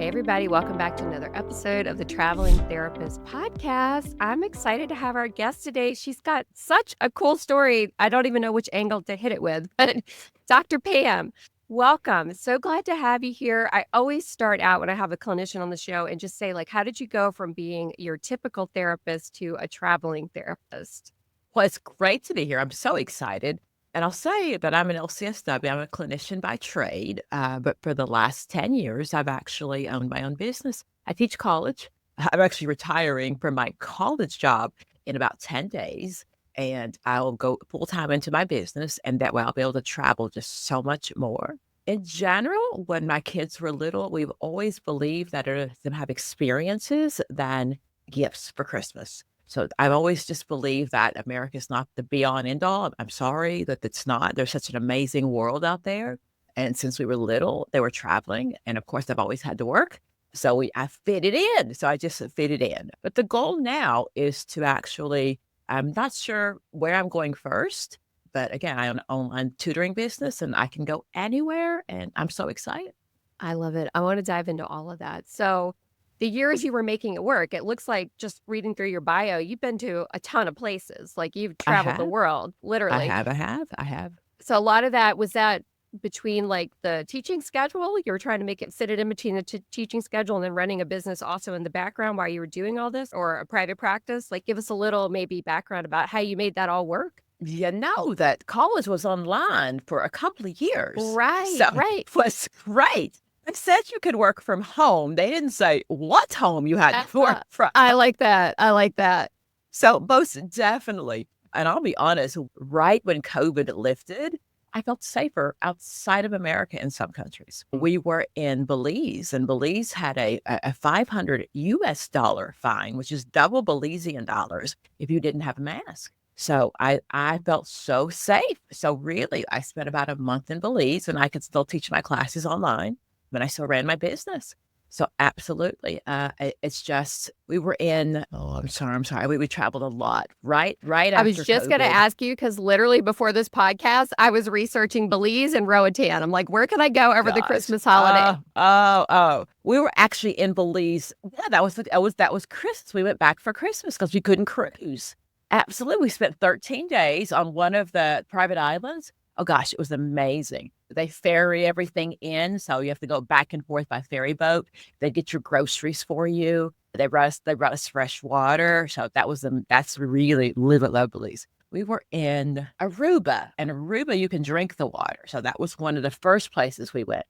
Hey, everybody, welcome back to another episode of the Traveling Therapist Podcast. I'm excited to have our guest today. She's got such a cool story. I don't even know which angle to hit it with, but Dr. Pam, welcome. So glad to have you here. I always start out when I have a clinician on the show and just say, like, how did you go from being your typical therapist to a traveling therapist? Well, it's great to be here. I'm so excited. And I'll say that I'm an LCSW. I'm a clinician by trade. But for the last 10 years, I've actually owned my own business. I teach college. I'm actually retiring from my college job in about 10 days. And I'll go full time into my business. And that way I'll be able to travel just so much more. In general, when my kids were little, we've always believed that them have experiences than gifts for Christmas. So I've always just believed that America is not the be all and end all. I'm sorry that it's not. There's such an amazing world out there. And since we were little, they were traveling. And of course, I've always had to work. So I fit it in. So I just fit it in. But the goal now is to actually, I'm not sure where I'm going first. But again, I own an online tutoring business and I can go anywhere. And I'm so excited. I love it. I want to dive into all of that. So, the years you were making it work, it looks like just reading through your bio, you've been to a ton of places. Like you've I traveled the have, world, literally. I have. So a lot of that was that between like the teaching schedule, you were trying to make it fit it in between the teaching schedule and then running a business also in the background while you were doing all this, or a private practice. Like give us a little maybe background about how you made that all work. You know that college was online for a couple of years. Right, So right. it was great. They said you could work from home. They didn't say what home you had to work from. I like that. I like that. So most definitely. And I'll be honest, right when COVID lifted, I felt safer outside of America in some countries. We were in Belize, and Belize had a 500 US dollar fine, which is double Belizean dollars if you didn't have a mask. So I felt so safe. So really, I spent about a month in Belize, and I could still teach my classes online, but I still ran my business. So absolutely, it's just we were in. Oh, I'm sorry. We traveled a lot. Right I was after just going to COVID. ask you because literally before this podcast, I was researching Belize and Roatan. I'm like, where can I go over the Gosh. Christmas holiday? Oh. We were actually in Belize. Yeah, that was Christmas. We went back for Christmas because we couldn't cruise. Absolutely. We spent 13 days on one of the private islands. Oh gosh, it was amazing. They ferry everything in, so you have to go back and forth by ferry boat. They get your groceries for you. They brought us fresh water. So that's really love Belize. We were in Aruba, and Aruba, you can drink the water. So that was one of the first places we went.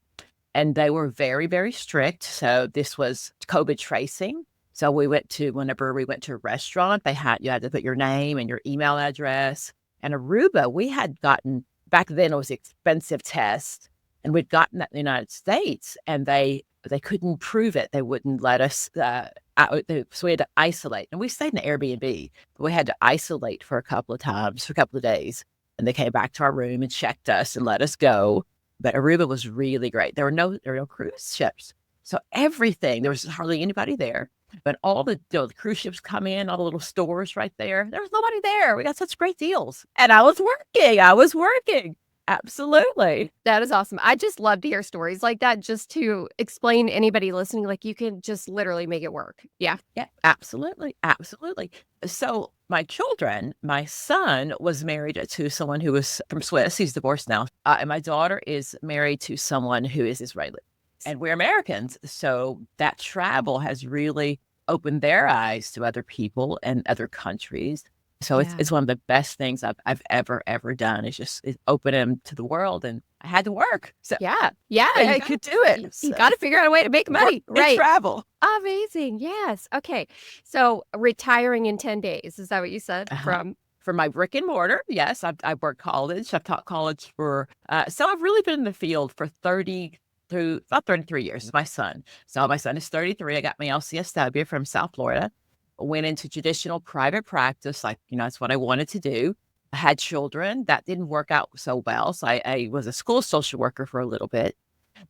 And they were very, very strict. So this was COVID tracing. So whenever we went to a restaurant, you had to put your name and your email address. And Aruba, we had gotten, back then it was an expensive test. And we'd gotten that in the United States, and they couldn't prove it. They wouldn't let us, so we had to isolate. And we stayed in an Airbnb, but we had to isolate for a couple of days. And they came back to our room and checked us and let us go. But Aruba was really great. There were no cruise ships. So everything, there was hardly anybody there. But all the cruise ships come in, all the little stores right there. There was nobody there. We got such great deals. And I was working. Absolutely. That is awesome. I just love to hear stories like that just to explain to anybody listening, like you can just literally make it work. Yeah. Yeah, absolutely. So my son was married to someone who was from Swiss. He's divorced now. And my daughter is married to someone who is Israeli. And we're Americans. So that travel has really opened their eyes to other people and other countries. So Yeah. it's one of the best things I've ever done. It's open them to the world, and I had to work. So Yeah. I could do it. You got to figure out a way to make money. Work and Right. travel. Amazing. Yes. Okay. So retiring in 10 days. Is that what you said? From For my brick and mortar, yes, I've worked college. I've taught college so I've really been in the field for 30 through about 33 years. Is my son. So my son is 33. I got my LCSW from South Florida. Went into traditional private practice, that's what I wanted to do. I had children. That didn't work out so well. So I was a school social worker for a little bit.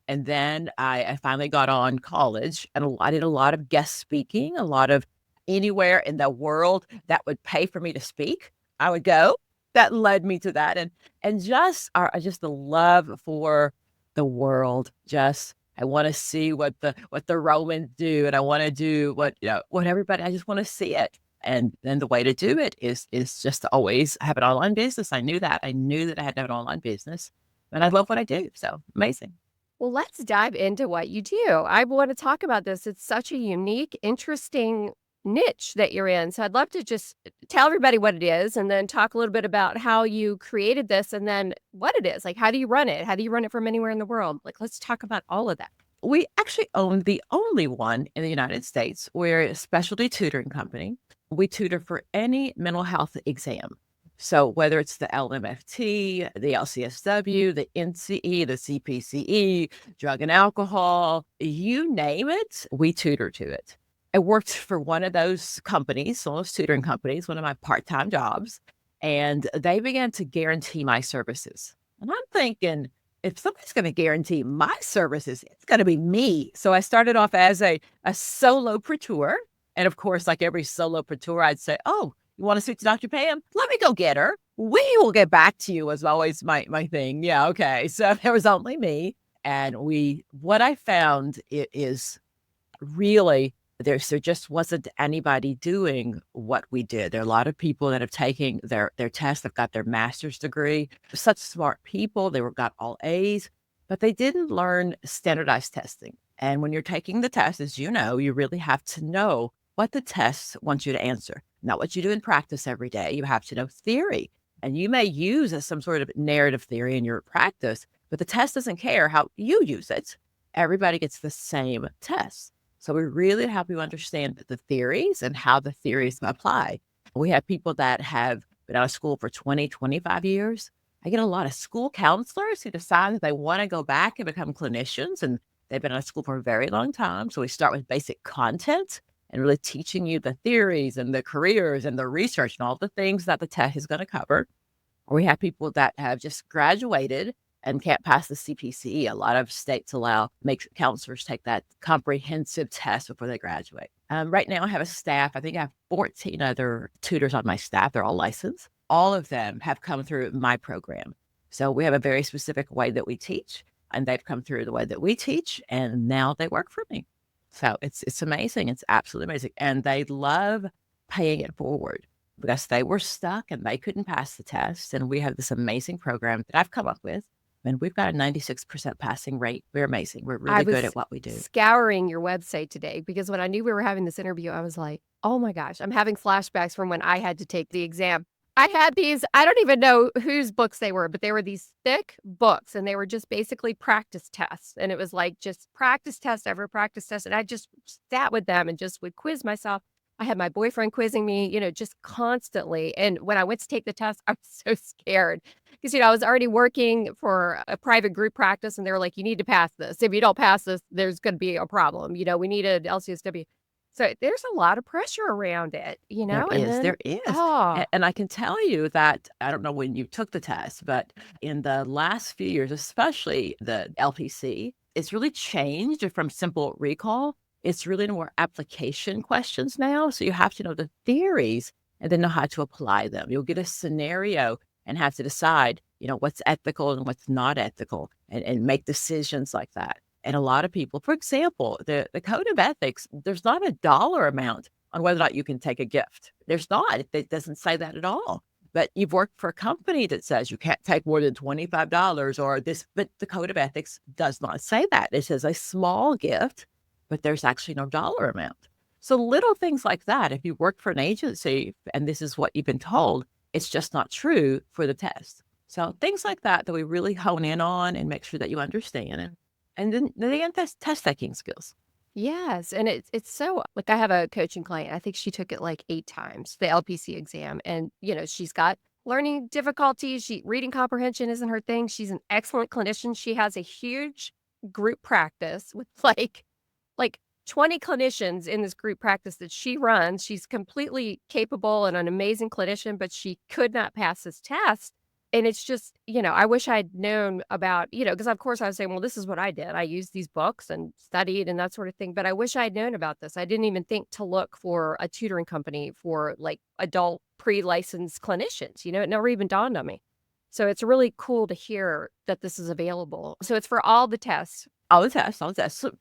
And then I finally got on college, and I did a lot of guest speaking, a lot of anywhere in the world that would pay for me to speak. I would go. That led me to that. And just the love for the world just I want to see what the Romans do, and I want to do what everybody. I just want to see it. And then the way to do it is just to always have an online business. I knew that. I knew that I had to have an online business, and I love what I do. So amazing. Well, let's dive into what you do. I want to talk about this. It's such a unique, interesting niche that you're in. So I'd love to just tell everybody what it is and then talk a little bit about how you created this and then what it is. Like, how do you run it? How do you run it from anywhere in the world? Like, let's talk about all of that. We actually own the only one in the United States. We're a specialty tutoring company. We tutor for any mental health exam. So whether it's the LMFT, the LCSW, the NCE, the CPCE, drug and alcohol, you name it, we tutor to it. I worked for one of those companies, one of those tutoring companies, one of my part-time jobs, and they began to guarantee my services. And I'm thinking, if somebody's going to guarantee my services, it's going to be me. So I started off as a solopreneur. And of course, like every solopreneur, I'd say, oh, you want to speak to Dr. Pam? Let me go get her. We will get back to you was always my thing. Yeah, okay. So there was only me. And what I found is really there just wasn't anybody doing what we did. There are a lot of people that have taken their tests, they've got their master's degree, such smart people, got all A's, but they didn't learn standardized testing. And when you're taking the test, as you know, you really have to know what the test wants you to answer, not what you do in practice every day. You have to know theory. And you may use some sort of narrative theory in your practice, but the test doesn't care how you use it. Everybody gets the same test. So we really help you understand the theories and how the theories apply. We have people that have been out of school for 20, 25 years. I get a lot of school counselors who decide that they want to go back and become clinicians, and they've been out of school for a very long time. So we start with basic content and really teaching you the theories and the careers and the research and all the things that the test is going to cover. We have people that have just graduated and can't pass the CPCE. A lot of states make counselors take that comprehensive test before they graduate. Right now, I have a staff. I think I have 14 other tutors on my staff. They're all licensed. All of them have come through my program. So we have a very specific way that we teach, and they've come through the way that we teach, and now they work for me. So it's amazing. It's absolutely amazing. And they love paying it forward because they were stuck and they couldn't pass the test. And we have this amazing program that I've come up with. And we've got a 96% passing rate. We're amazing. We're really good at what we do. Scouring your website today because when I knew we were having this interview, I was like, oh my gosh, I'm having flashbacks from when I had to take the exam. I had these, I don't even know whose books they were, but they were these thick books and they were just basically practice tests. And it was like just practice test after practice test. And I just sat with them and just would quiz myself. I had my boyfriend quizzing me, just constantly. And when I went to take the test, I was so scared because, I was already working for a private group practice and they were like, you need to pass this. If you don't pass this, there's going to be a problem. We need an LCSW. So there's a lot of pressure around it, There is. Oh, And I can tell you that, I don't know when you took the test, but in the last few years, especially the LPC, it's really changed from simple recall. It's really more application questions now. So you have to know the theories and then know how to apply them. You'll get a scenario and have to decide, what's ethical and what's not ethical and make decisions like that. And a lot of people, for example, the code of ethics, there's not a dollar amount on whether or not you can take a gift. There's not. It doesn't say that at all. But you've worked for a company that says you can't take more than $25 or this, but the code of ethics does not say that. It says a small gift, but there's actually no dollar amount. So little things like that, if you work for an agency and this is what you've been told, it's just not true for the test. So things like that we really hone in on and make sure that you understand. And then again, test taking skills. yes. And it's so like I have a coaching client. I think she took it like 8 times, the LPC exam. And, she's got learning difficulties. Reading comprehension isn't her thing. She's an excellent clinician. She has a huge group practice with like 20 clinicians in this group practice that she runs. She's completely capable and an amazing clinician, but she could not pass this test. And it's just, I wish I'd known about, because of course I was saying, well, this is what I did. I used these books and studied and that sort of thing. But I wish I'd known about this. I didn't even think to look for a tutoring company for like adult pre-licensed clinicians. It never even dawned on me. So it's really cool to hear that this is available. So it's for all the tests. All the tests, all the tests. So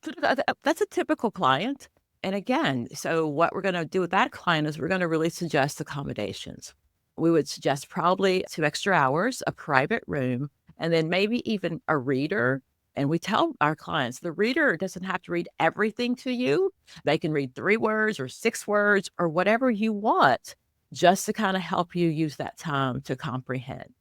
that's a typical client. And again, so what we're going to do with that client is we're going to really suggest accommodations. We would suggest probably 2 extra hours, a private room, and then maybe even a reader. And we tell our clients the reader doesn't have to read everything to you. They can read 3 words or 6 words or whatever you want, just to kind of help you use that time to comprehend.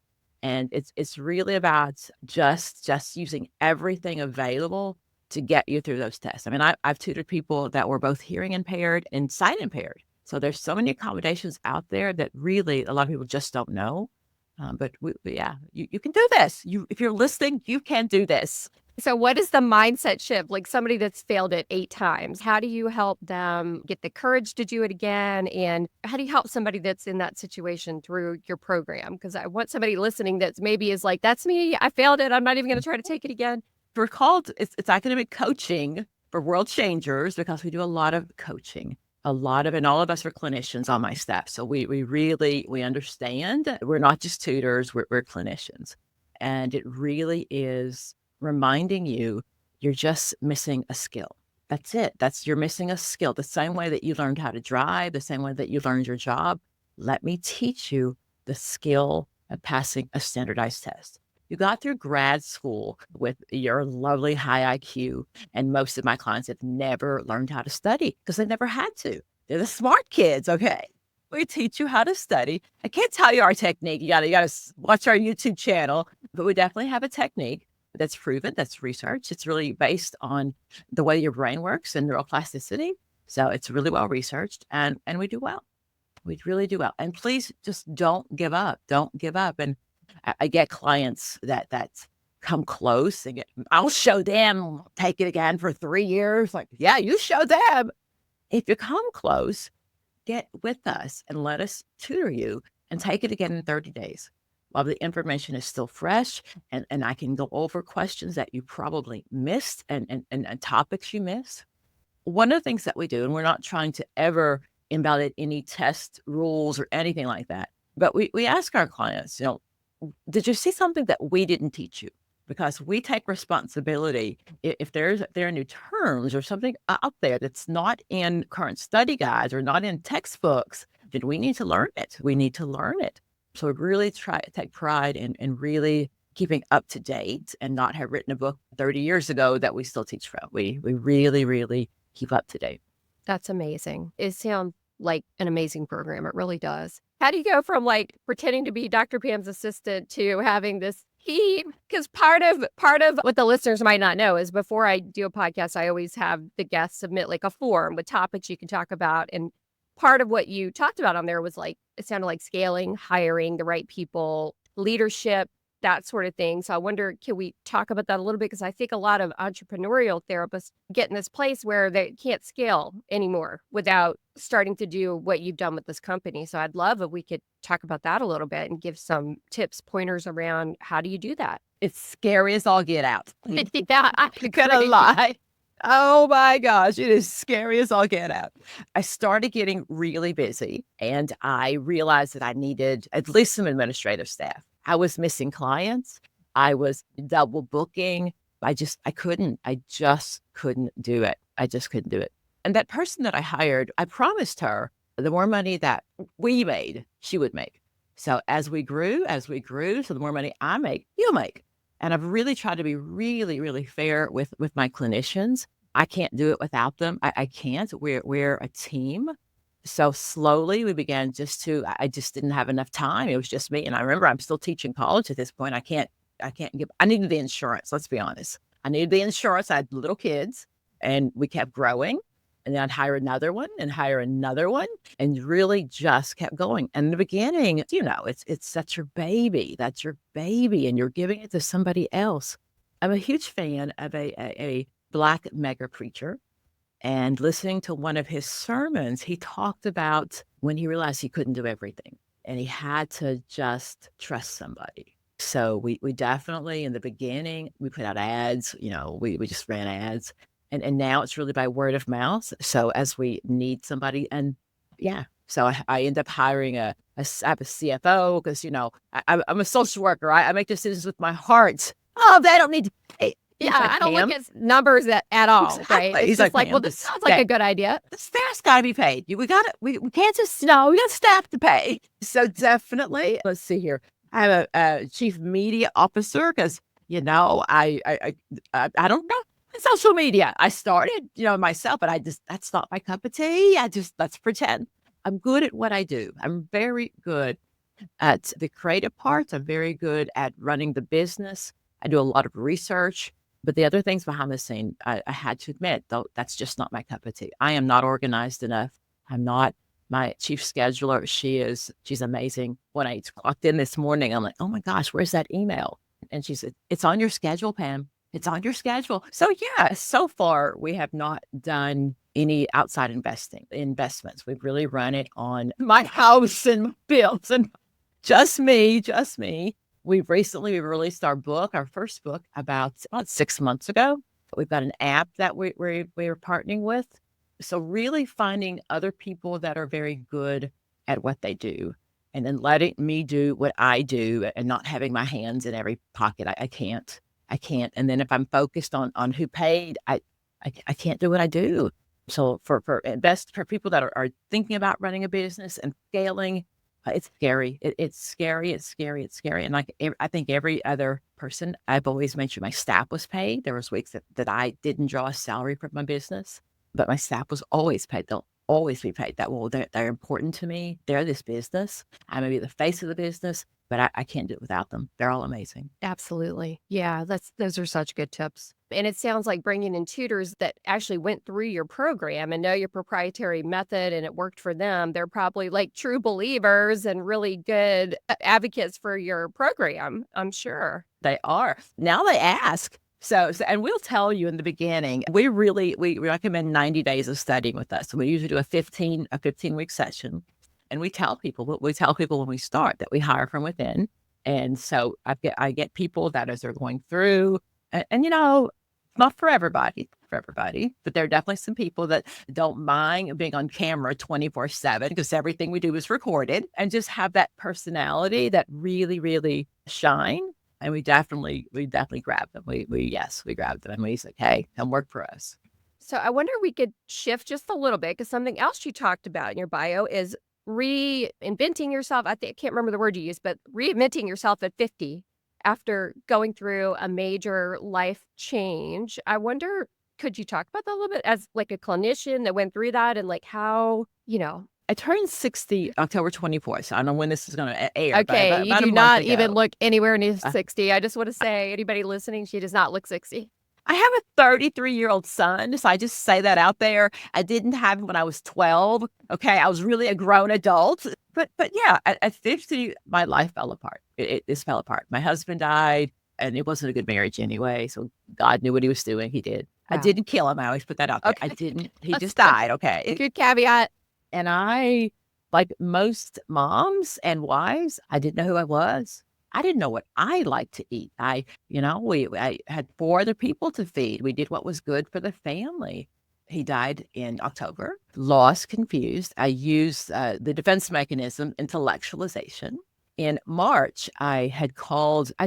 And it's really about just using everything available to get you through those tests. I mean, I've tutored people that were both hearing impaired and sight impaired. So there's so many accommodations out there that really a lot of people just don't know. But yeah, you can do this. If you're listening, you can do this. So what is the mindset shift? Like somebody that's failed it 8 times, how do you help them get the courage to do it again? And how do you help somebody that's in that situation through your program? Because I want somebody listening that maybe is like, that's me. I failed it. I'm not even going to try to take it again. We're called, it's academic coaching for world changers because we do a lot of coaching. And all of us are clinicians on my staff. So we really, we understand we're not just tutors, we're clinicians. And it really is reminding you, you're just missing a skill. That's it. You're missing a skill. The same way that you learned how to drive, the same way that you learned your job. Let me teach you the skill of passing a standardized test. You got through grad school with your lovely high IQ, and most of my clients have never learned how to study because they never had to. They're the smart kids, okay? We teach you how to study. I can't tell you our technique. You gotta watch our YouTube channel, but we definitely have a technique that's proven, that's research. It's really based on the way your brain works and neuroplasticity. So it's really well researched, and we do well. We really do well. And please just don't give up. Don't give up. And I get clients that come close and I'll show them, take it again for 3 years. Like, yeah, you show them. If you come close, get with us and let us tutor you and take it again in 30 days while the information is still fresh, and I can go over questions that you probably missed and topics you missed. One of the things that we do, and we're not trying to ever invalidate any test rules or anything like that, but we ask our clients, did you see something that we didn't teach you? Because we take responsibility. If there are new terms or something out there that's not in current study guides or not in textbooks, then we need to learn it. We need to learn it. So we really try to take pride in really keeping up to date and not have written a book 30 years ago that we still teach from. We really, really keep up to date. That's amazing. It sounds like an amazing program. It really does. How do you go from like pretending to be Dr. Pam's assistant to having this team? Because part of what the listeners might not know is before I do a podcast, I always have the guests submit like a form with topics you can talk about. And part of what you talked about on there was like, it sounded like scaling, hiring the right people, leadership, that sort of thing. So I wonder, can we talk about that a little bit? Because I think a lot of entrepreneurial therapists get in this place where they can't scale anymore without starting to do what you've done with this company. So I'd love if we could talk about that a little bit and give some tips, pointers around how do you do that? It's scary as all get out. Yeah, I I'm gonna lie. Oh my gosh, it is scary as all get out. I started getting really busy and I realized that I needed at least some administrative staff. I was missing clients. I was double booking. I just couldn't do it. I just couldn't do it. And that person that I hired, I promised her the more money that we made, she would make. So as we grew, so the more money I make, you'll make. And I've really tried to be really, really fair with my clinicians. I can't do it without them. I can't. We're a team. So slowly we began I just didn't have enough time. It was just me. And I remember I'm still teaching college at this point. I needed the insurance. Let's be honest. I needed the insurance. I had little kids and we kept growing. And then I'd hire another one and really just kept going. And in the beginning, that's your baby. That's your baby. And you're giving it to somebody else. I'm a huge fan of a Black mega preacher. And listening to one of his sermons, he talked about when he realized he couldn't do everything and he had to just trust somebody. So we definitely, in the beginning, we put out ads, we just ran ads. And now it's really by word of mouth. So as we need somebody, and yeah, So I end up hiring I have a CFO because, I'm a social worker. Right? I make decisions with my heart. Oh, they don't need to pay. Yeah, He's like, I don't look Pam. at numbers at all, right? Exactly. It's He's just like, like, well, Pam, this sounds like a good idea. the staff's got to be paid. We got it. We can't just, no, we got staff to pay. So definitely, let's see here. I have a chief media officer because, I don't know social media. I started, myself, but that's not my cup of tea. Let's pretend. I'm good at what I do. I'm very good at the creative parts. I'm very good at running the business. I do a lot of research, but the other things behind the scene, I had to admit, though, that's just not my cup of tea. I am not organized enough. I'm not my chief scheduler. She's amazing. When I clocked in this morning, I'm like, oh my gosh, where's that email? And she said, it's on your schedule, Pam. It's on your schedule. So yeah, so far we have not done any outside investments. We've really run it on my house and my bills and just me. We released our first book about 6 months ago. We've got an app that we're partnering with. So really finding other people that are very good at what they do and then letting me do what I do and not having my hands in every pocket. I can't. And then if I'm focused on who paid, I can't do what I do. So for people that are thinking about running a business and scaling, it's scary. It's scary. It's scary. And I think every other person, I've always made sure my staff was paid. There was weeks that I didn't draw a salary from my business, but my staff was always paid. They'll always be paid. They're important to me. They're this business. I may be the face of the business, but I can't do it without them. They're all amazing. Absolutely. Yeah, those are such good tips. And it sounds like bringing in tutors that actually went through your program and know your proprietary method and it worked for them. They're probably like true believers and really good advocates for your program, I'm sure. They are. Now they ask. So, and we'll tell you in the beginning, we recommend 90 days of studying with us. So we usually do a 15-week session. And we tell people when we start that we hire from within. And so I get people that as they're going through, and not for everybody, but there are definitely some people that don't mind being on camera 24/7 because everything we do is recorded and just have that personality that really, really shine. And we definitely grab them. We grab them and we say, hey, come work for us. So I wonder if we could shift just a little bit because something else you talked about in your bio is reinventing yourself. I can't remember the word you used, but reinventing yourself at 50 after going through a major life change. I wonder, could you talk about that a little bit as like a clinician that went through that and like how, I turned 60 October 24th. So I don't know when this is going to air. Okay, but you about do a not month even ago. look anywhere near 60. I just want to say, anybody listening, she does not look 60. I have a 33-year-old son, so I just say that out there. I didn't have him when I was 12. Okay, I was really a grown adult. But yeah, at 50, my life fell apart. It just fell apart. My husband died, and it wasn't a good marriage anyway. So God knew what he was doing. He did. Wow. I didn't kill him. I always put that out there. Okay. I didn't. He just died. Okay. Good caveat. And I, like most moms and wives, I didn't know who I was. I didn't know what I liked to eat. I had 4 other people to feed. We did what was good for the family. He died in October, lost, confused. I used the defense mechanism, intellectualization. In March, I'd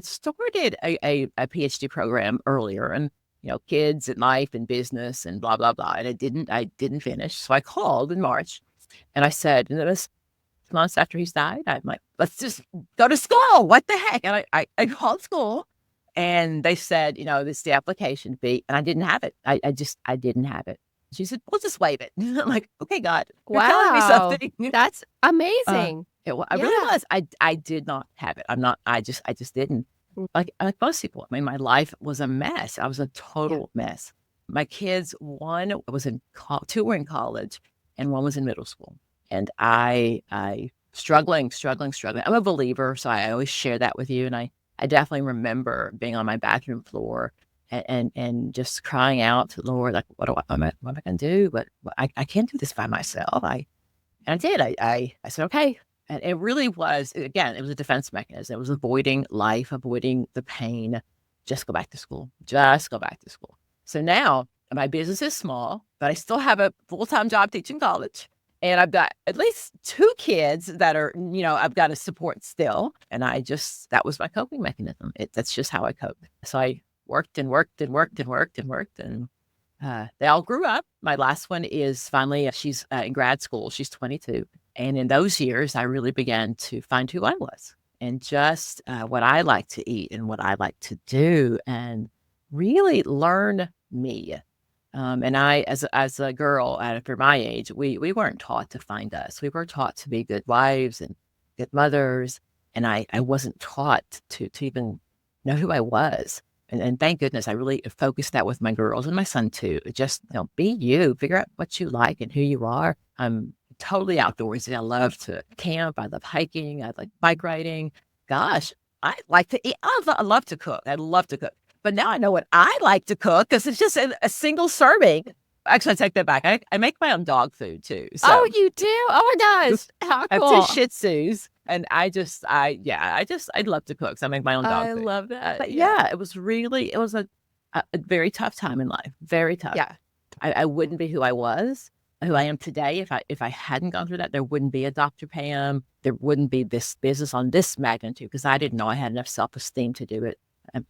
started a PhD program earlier and, kids and life and business and blah, blah, blah. And I didn't finish. So I called in March and I said, and it was months after he's died, I'm like, let's just go to school. What the heck? And I called school and they said, this is the application fee. And I didn't have it. I didn't have it. She said, we'll just waive it. I'm like, okay, God, you're telling me something. That's amazing. I really was. I did not have it. I just didn't. Like most people, I mean, my life was a mess. I was a total mess. My kids, one was two were in college and one was in middle school. And I struggling. I'm a believer, so I always share that with you. And I definitely remember being on my bathroom floor and just crying out to the Lord, like, what am I going to do? But I can't do this by myself. And I did. I said, okay. And it really was, again, it was a defense mechanism. It was avoiding life, avoiding the pain. Just go back to school. So now my business is small, but I still have a full-time job teaching college. And I've got at least 2 kids that are, I've got to support still. And that was my coping mechanism. That's just how I coped. So I worked and worked and worked and worked and worked. And they all grew up. My last one is finally, she's in grad school. She's 22. And in those years, I really began to find who I was and just what I like to eat and what I like to do and really learn me. And I, as a girl, after my age, we weren't taught to find us. We were taught to be good wives and good mothers. And I wasn't taught to even know who I was. And thank goodness I really focused that with my girls and my son too. Just, be you, figure out what you like and who you are. I'm totally outdoorsy. I love to camp. I love hiking. I like bike riding. Gosh, I like to eat. I love to cook. I love to cook. But now I know what I like to cook because it's just a single serving. Actually, I take that back. I make my own dog food too. So Oh, you do? Oh my gosh. How I have cool. 2 Shih Tzus. And I love to cook. So I make my own dog food. I love that. But yeah, it was a very tough time in life. Very tough. Yeah. I wouldn't be who I was, who I am today. If I hadn't gone through that, there wouldn't be a Dr. Pam. There wouldn't be this business on this magnitude because I didn't know I had enough self-esteem to do it.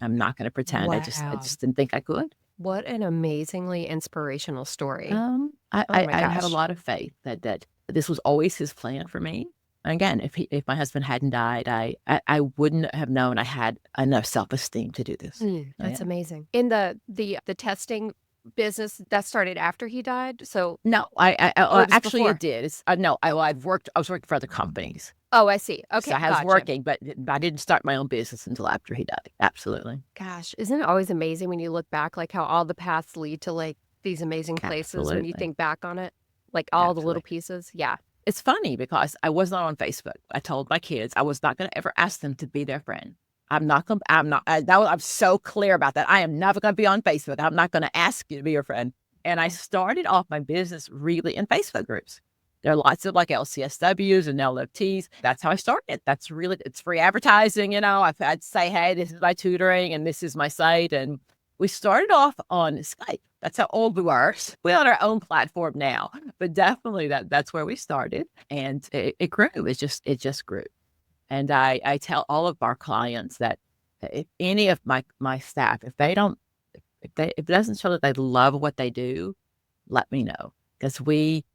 I'm not going to pretend. Wow. I just didn't think I could. What an amazingly inspirational story. I have a lot of faith that this was always his plan for me. Again, if my husband hadn't died, I wouldn't have known I had enough self-esteem to do this. That's amazing. In the testing business that started after he died. So no, actually before? it did. No, I was working for other companies. Oh, I see. Okay, So I was gotcha. working, but I didn't start my own business until after he died. Absolutely. Gosh, isn't it always amazing when you look back, like how all the paths lead to like these amazing places when you Absolutely. think back on it, like all the little Absolutely. pieces. Yeah. It's funny because I was not on Facebook. I told my kids I was not going to ever ask them to be their friend. I'm so clear about that. I am never going to be on Facebook. I'm not going to ask you to be your friend. And I started off my business really in Facebook groups. There are lots of like LCSWs and LMFTs. That's how I started. It's free advertising. I'd say, hey, this is my tutoring and this is my site. And we started off on Skype. That's how old we are. We're on our own platform now, but definitely that's where we started, and it grew. It just grew. And I tell all of our clients that if any of my staff, if it doesn't show that they love what they do, let me know because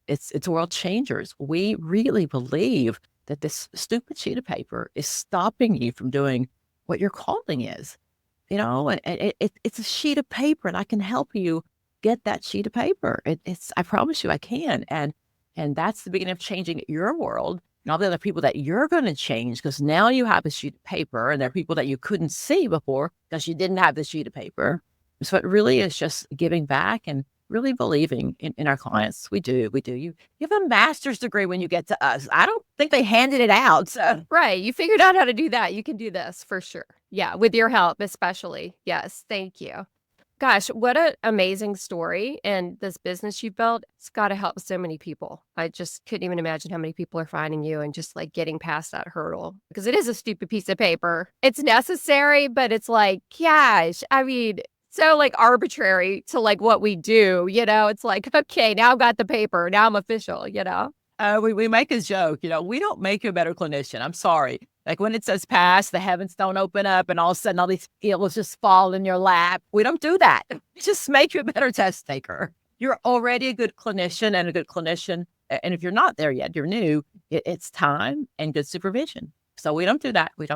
it's world changers. We really believe that this stupid sheet of paper is stopping you from doing what your calling is. It's a sheet of paper, and I can help you get that sheet of paper. I promise you I can. And that's the beginning of changing your world and all the other people that you're going to change because now you have a sheet of paper and there are people that you couldn't see before because you didn't have the sheet of paper. So it really is just giving back and really believing in our clients. We do. You have a master's degree when you get to us. I don't think they handed it out. So. Right. You figured out how to do that. You can do this for sure. Yeah. With your help, especially. Yes. Thank you. Gosh, what an amazing story. And this business you built, it's got to help so many people. I just couldn't even imagine how many people are finding you and just like getting past that hurdle because it is a stupid piece of paper. It's necessary, but it's like, gosh, I mean, so like arbitrary to like what we do, it's like, okay, now I've got the paper. Now I'm official, We make a joke, we don't make you a better clinician. I'm sorry. Like when it says pass, the heavens don't open up and all of a sudden all these skills just fall in your lap. We don't do that. We just make you a better test taker. You're already a good clinician and a good clinician. And if you're not there yet, you're new, it's time and good supervision. So we don't do that. We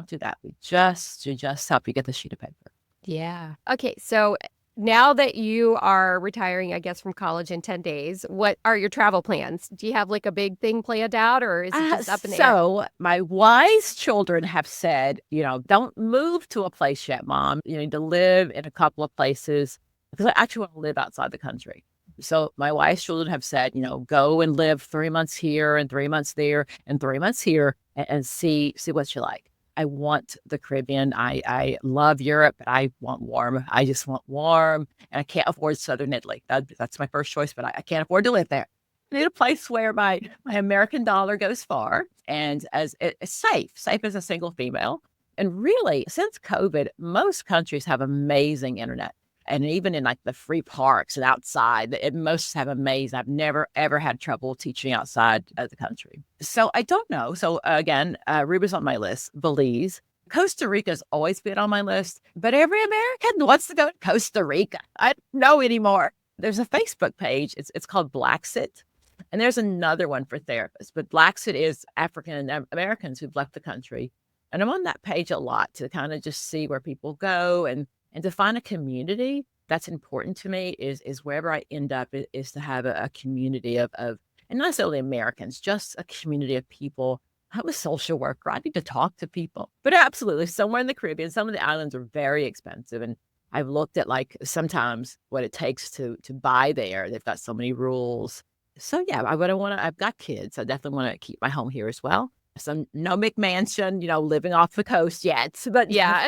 just help you get the sheet of paper. Yeah. Okay. So now that you are retiring, I guess, from college in 10 days, what are your travel plans? Do you have like a big thing planned out or is it just up in the air? So my wise children have said, don't move to a place yet, Mom. You need to live in a couple of places because I actually want to live outside the country. So my wise children have said, go and live 3 months here and 3 months there and 3 months here and see what you like. I want the Caribbean. I love Europe, but I want warm. I just want warm. And I can't afford Southern Italy. That's my first choice, but I can't afford to live there. I need a place where my American dollar goes far and as it's safe as a single female. And really, since COVID, most countries have amazing internet. And even in like the free parks and outside, it most have amazed. I've never, ever had trouble teaching outside of the country. So I don't know. So again, Aruba's on my list, Belize. Costa Rica's always been on my list, but every American wants to go to Costa Rica. I don't know anymore. There's a Facebook page. It's called Blacksit. And there's another one for therapists, but Blacksit is African Americans who've left the country. And I'm on that page a lot to kind of just see where people go and to find a community. That's important to me is wherever I end up is to have a community of, and not necessarily Americans, just a community of people. I'm a social worker. I need to talk to people. But absolutely, somewhere in the Caribbean, some of the islands are very expensive. And I've looked at like sometimes what it takes to buy there. They've got so many rules. So yeah, I've got kids. I definitely want to keep my home here as well. So no McMansion, living off the coast yet. But Yeah.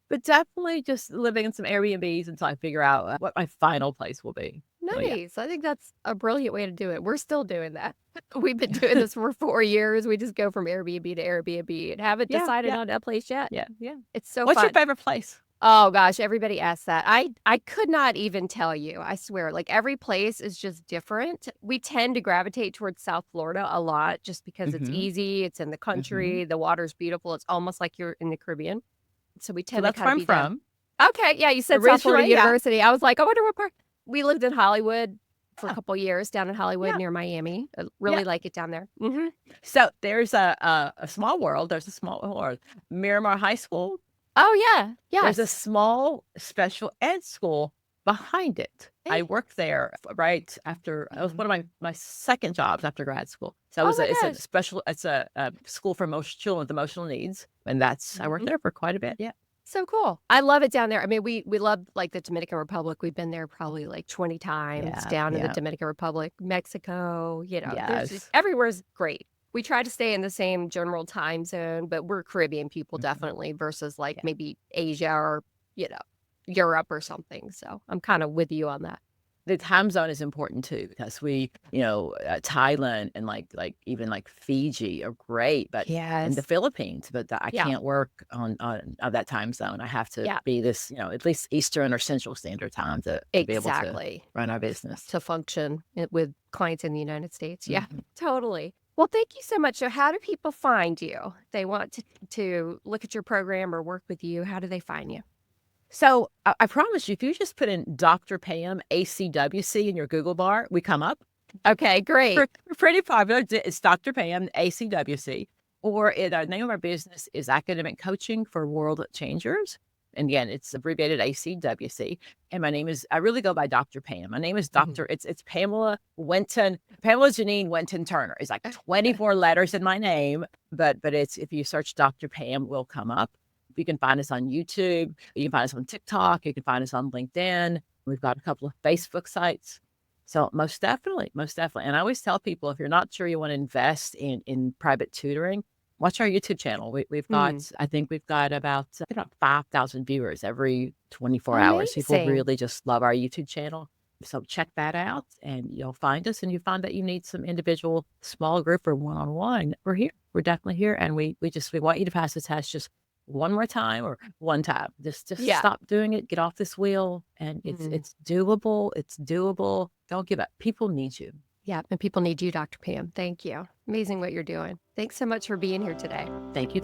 but definitely just living in some Airbnbs until I figure out what my final place will be. So, yeah. Nice. I think that's a brilliant way to do it. We're still doing that. We've been doing this for 4 years. We just go from Airbnb to Airbnb and haven't decided on a place yet. Yeah. It's so What's fun. your favorite place? Oh gosh, everybody asks that. I could not even tell you. I swear, like every place is just different. We tend to gravitate towards South Florida a lot just because it's easy, it's in the country, the water's beautiful. It's almost like you're in the Caribbean. So we tend to That's where kind I'm of be down. from. Okay, yeah, you said South Florida Originally, yeah. University. I was like, I wonder what part. We lived in Hollywood for a couple years, down in Hollywood Yeah. near Miami. I really like it down there. So there's a small world. There's a small world. Miramar High School. Oh yeah, There's a yes. small special ed school behind it. I worked there right after. It was one of my second jobs after grad school. So Oh my it's a gosh. special. It's a school for children with emotional needs, and I worked there for quite a bit. Yeah. So cool. I love it down there. I mean, we love like the Dominican Republic. We've been there probably like 20 times Yeah, down in the yeah. Dominican Republic, Mexico, there's Yes. everywhere's great. We try to stay in the same general time zone, but we're Caribbean people definitely versus like Yeah. maybe Asia or, Europe or something. So I'm kind of with you on that. The time zone is important too because we, Thailand and like even like Fiji are great, but and the Yes. Philippines, but I Yeah. can't work on that time zone. I have to be this, at least Eastern or Central Standard Time to be able to Exactly. run our business. To function with clients in the United States. Yeah, Mhm. totally. Well, thank you so much. So how do people find you? If they want to look at your program or work with you, how do they find you? So I promise you, if you just put in Dr. Pam ACWC in your Google bar, we come up. Okay, great. We're pretty popular. It's Dr. Pam ACWC, or the name of our business is Academic Coaching for World Changers. And again, it's abbreviated ACWC. And my name is, I really go by Dr. Pam. My name is Dr. It's Pamela Janine Winton Turner. It's like 24 letters in my name, but it's, if you search Dr. Pam, we'll come up. You can find us on YouTube. You can find us on TikTok. You can find us on LinkedIn. We've got a couple of Facebook sites. So most definitely. And I always tell people, if you're not sure you want to invest in private tutoring, watch our YouTube channel. We've got, I think we've got about 5,000 viewers every 24 hours. People Amazing. really just love our YouTube channel. So check that out and you'll find us, and you find that you need some individual small group or one-on-one. We're here. We're definitely here. And we want you to pass the test just one more time or one time. Just Yeah. stop doing it. Get off this wheel. And it's doable. It's doable. Don't give up. People need you. Yeah, and people need you, Dr. Pam. Thank you. Amazing what you're doing. Thanks so much for being here today. Thank you.